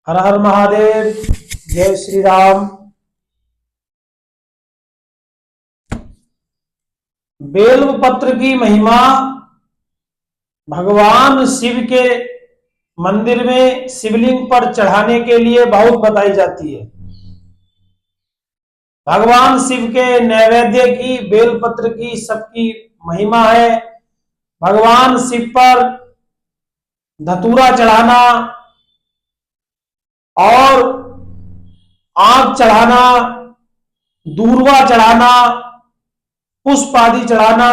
हर हर महादेव। जय श्री राम। बेल्व पत्र की महिमा भगवान शिव के मंदिर में शिवलिंग पर चढ़ाने के लिए बहुत बताई जाती है। भगवान शिव के नैवेद्य की बेलपत्र की सबकी महिमा है। भगवान शिव पर धतूरा चढ़ाना और आग चढ़ाना, दूर्वा चढ़ाना, पुष्प आदि चढ़ाना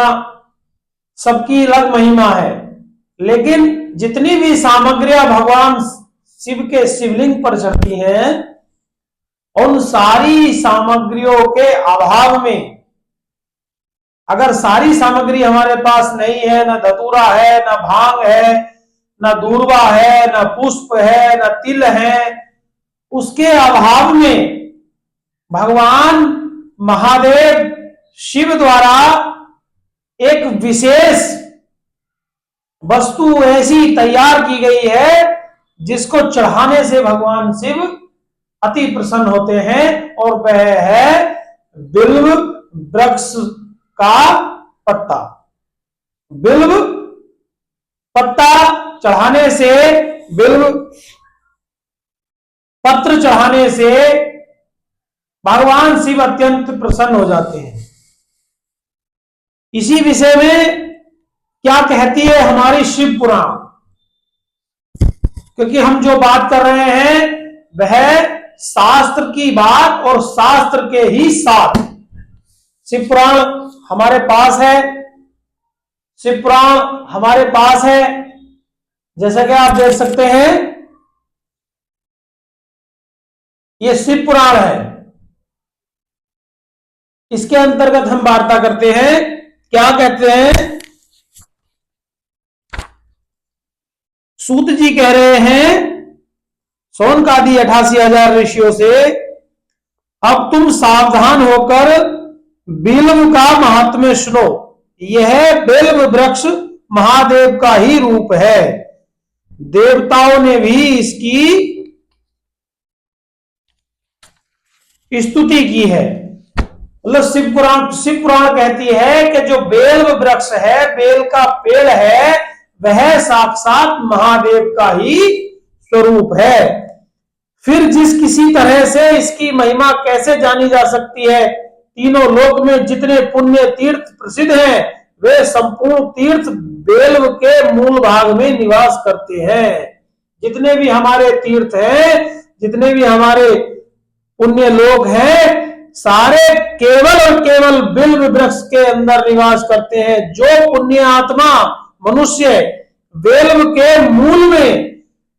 सबकी अलग महिमा है। लेकिन जितनी भी सामग्रियां भगवान शिव के शिवलिंग पर चढ़ती हैं, उन सारी सामग्रियों के अभाव में, अगर सारी सामग्री हमारे पास नहीं है, न धतूरा है, न भांग है, न दूर्वा है, न पुष्प है, न तिल है, उसके अभाव में भगवान महादेव शिव द्वारा एक विशेष वस्तु ऐसी तैयार की गई है जिसको चढ़ाने से भगवान शिव अति प्रसन्न होते हैं, और वह है बिल्व वृक्ष का पत्ता। बिल्व पत्ता चढ़ाने से, बिल्व पत्र चढ़ाने से भगवान शिव अत्यंत प्रसन्न हो जाते हैं। इसी विषय में क्या कहती है हमारी शिव पुराण, क्योंकि हम जो बात कर रहे हैं वह शास्त्र की बात और शास्त्र के ही साथ। शिव पुराण हमारे पास है, शिव पुराण हमारे पास है, जैसा कि आप देख सकते हैं ये शिव पुराण है। इसके अंतर्गत हम वार्ता करते हैं। क्या कहते हैं? सूत जी कह रहे हैं शौनकादि 88,000 ऋषियों से, अब तुम सावधान होकर बिल्व का महात्म्य सुनो। यह बिल्व वृक्ष महादेव का ही रूप है। देवताओं ने भी इसकी स्तुति की है। मतलब शिव पुराण कहती है कि जो बेल वृक्ष है, बेल का पेड़ है, वह साक्षात महादेव का ही स्वरूप है। फिर जिस किसी तरह से इसकी महिमा कैसे जानी जा सकती है? तीनों लोक में जितने पुण्य तीर्थ प्रसिद्ध हैं, वे संपूर्ण तीर्थ बेल्व के मूल भाग में निवास करते हैं। जितने भी हमारे तीर्थ हैं, जितने भी हमारे पुण्य लोग हैं, सारे केवल और केवल बिल्व वृक्ष के अंदर निवास करते हैं। जो पुण्य आत्मा मनुष्य बेल्व के मूल में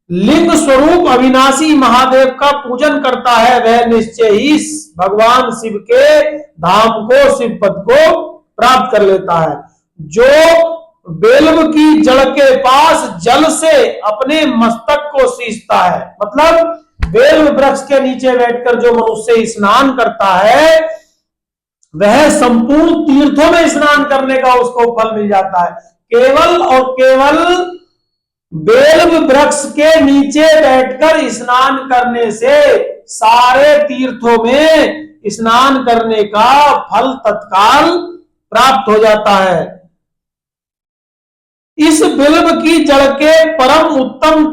लिंग स्वरूप अविनाशी महादेव का पूजन करता है, वह निश्चय ही भगवान शिव के धाम को, शिव पद को प्राप्त कर लेता है। जो बेल्व की जड़ के पास जल से अपने मस्तक को सींचता है, मतलब बेल्व वृक्ष के नीचे बैठकर जो मनुष्य स्नान करता है, वह संपूर्ण तीर्थों में स्नान करने का उसको फल मिल जाता है। केवल और केवल बेल्व वृक्ष के नीचे बैठकर स्नान करने से सारे तीर्थों में स्नान करने का फल तत्काल प्राप्त हो जाता है। इस बिल्व की जड़ के परम उत्तम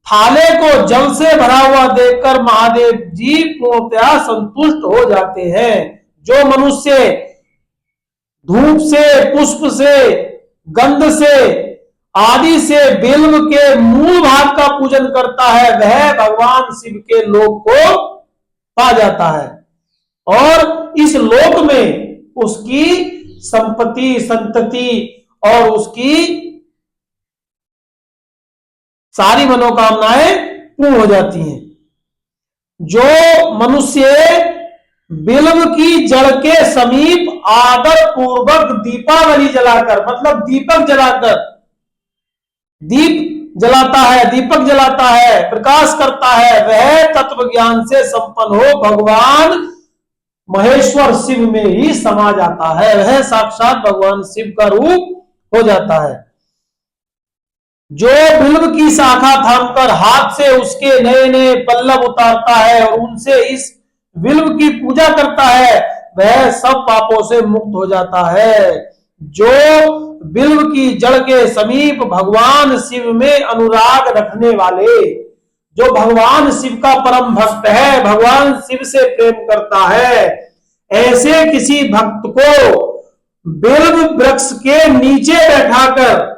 थाले को जल से भरा हुआ देखकर महादेव जी पूर्णतया संतुष्ट हो जाते हैं। जो मनुष्य धूप से, पुष्प से, गंध से आदि से बिल्व के मूल भाग का पूजन करता है, वह भगवान शिव के लोक को पा जाता है, और इस लोक में उसकी संपत्ति, संतति और उसकी सारी मनोकामनाएं पूर्ण हो जाती हैं। जो मनुष्य बिल्व की जड़ के समीप आदर पूर्वक दीपावली जलाकर, मतलब दीपक जलाकर, दीप जलाता है, दीपक जलाता है, प्रकाश करता है, वह तत्व ज्ञान से संपन्न हो भगवान महेश्वर शिव में ही समा जाता है। वह साक्षात भगवान शिव का रूप हो जाता है। जो बिल्व की शाखा थामकर हाथ से उसके नए नए पल्लव उतारता है और उनसे इस बिल्व की पूजा करता है, वह सब पापों से मुक्त हो जाता है। जो बिल्व की जड़ के समीप भगवान शिव में अनुराग रखने वाले, जो भगवान शिव का परम भक्त है, भगवान शिव से प्रेम करता है, ऐसे किसी भक्त को बिल्व वृक्ष के नीचे बैठाकर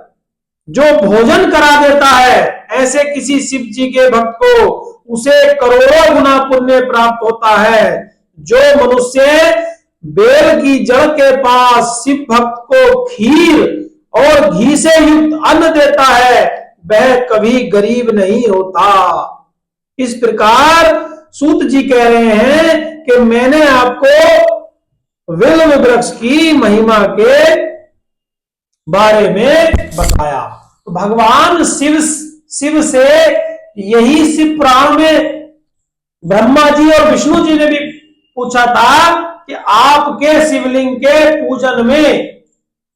जो भोजन करा देता है, ऐसे किसी शिव जी के भक्त को उसे करोड़ों गुना पुण्य प्राप्त होता है। जो मनुष्य बेल की जड़ के पास शिव भक्त को खीर और घी से युक्त अन्न देता है, वह कभी गरीब नहीं होता। इस प्रकार सूत जी कह रहे हैं कि मैंने आपको बिल्व वृक्ष की महिमा के बारे में बताया। तो भगवान शिव से यही शिव पुराण में ब्रह्मा जी और विष्णु जी ने भी पूछा था कि आपके शिवलिंग के पूजन में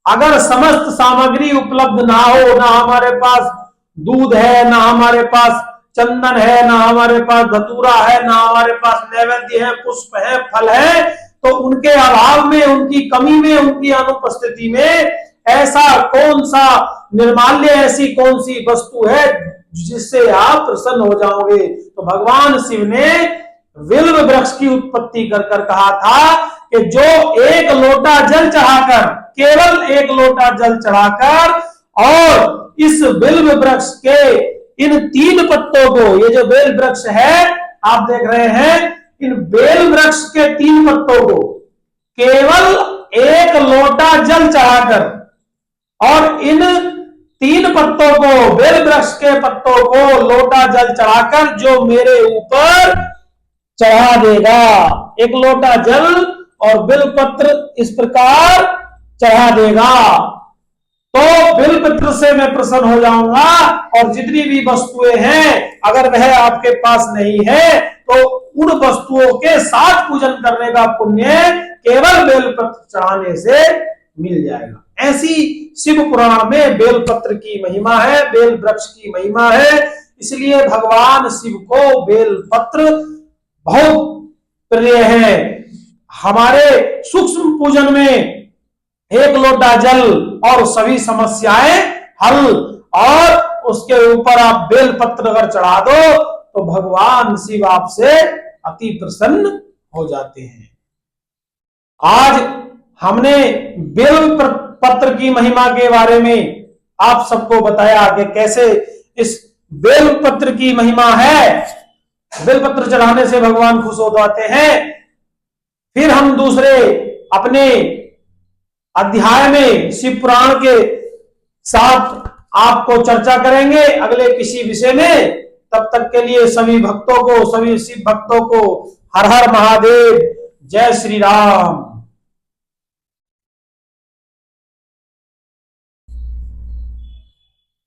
अगर समस्त सामग्री उपलब्ध ना हो, ना हमारे पास दूध है, ना हमारे पास चंदन है, ना हमारे पास धतूरा है, ना हमारे पास नैवेद्य है, पुष्प है, फल है, तो उनके अभाव में, उनकी कमी में, उनकी अनुपस्थिति में ऐसा कौन सा निर्माल्य, ऐसी कौन सी वस्तु है जिससे आप प्रसन्न हो जाओगे। तो भगवान शिव ने बिल्व वृक्ष की उत्पत्ति कर कर कहा था कि जो एक लोटा जल चढ़ाकर, केवल एक लोटा जल चढ़ाकर और इस बिल्व वृक्ष के इन 3 पत्तों को, ये जो बेल वृक्ष है आप देख रहे हैं, इन बेल वृक्ष के 3 पत्तों को केवल एक लोटा जल चढ़ाकर और इन 3 पत्तों को, बेल वृक्ष के पत्तों को लोटा जल चढ़ाकर जो मेरे ऊपर चढ़ा देगा, एक लोटा जल और बिल पत्र इस प्रकार चढ़ा देगा, तो बिल पत्र से मैं प्रसन्न हो जाऊंगा। और जितनी भी वस्तुएं हैं अगर वह आपके पास नहीं है तो उन वस्तुओं के साथ पूजन करने का पुण्य केवल बेल पत्र चढ़ाने से मिल जाएगा। ऐसी शिव पुराण में बेल पत्र की महिमा है, बेल वृक्ष की महिमा है। इसलिए भगवान शिव को बेल पत्र बहुत प्रिय है। हमारे सूक्ष्म पूजन में एक लोटा जल और सभी समस्याएं हल, और उसके ऊपर आप बेल पत्र अगर चढ़ा दो तो भगवान शिव आपसे अति प्रसन्न हो जाते हैं। आज हमने बेल पत्र की महिमा के बारे में आप सबको बताया कि कैसे इस बेल पत्र की महिमा है, बेल पत्र चढ़ाने से भगवान खुश हो जाते हैं। फिर हम दूसरे अपने अध्याय में शिव पुराण के साथ आपको चर्चा करेंगे अगले किसी विषय में। तब तक के लिए सभी भक्तों को, सभी शिव भक्तों को हर हर महादेव, जय श्री राम।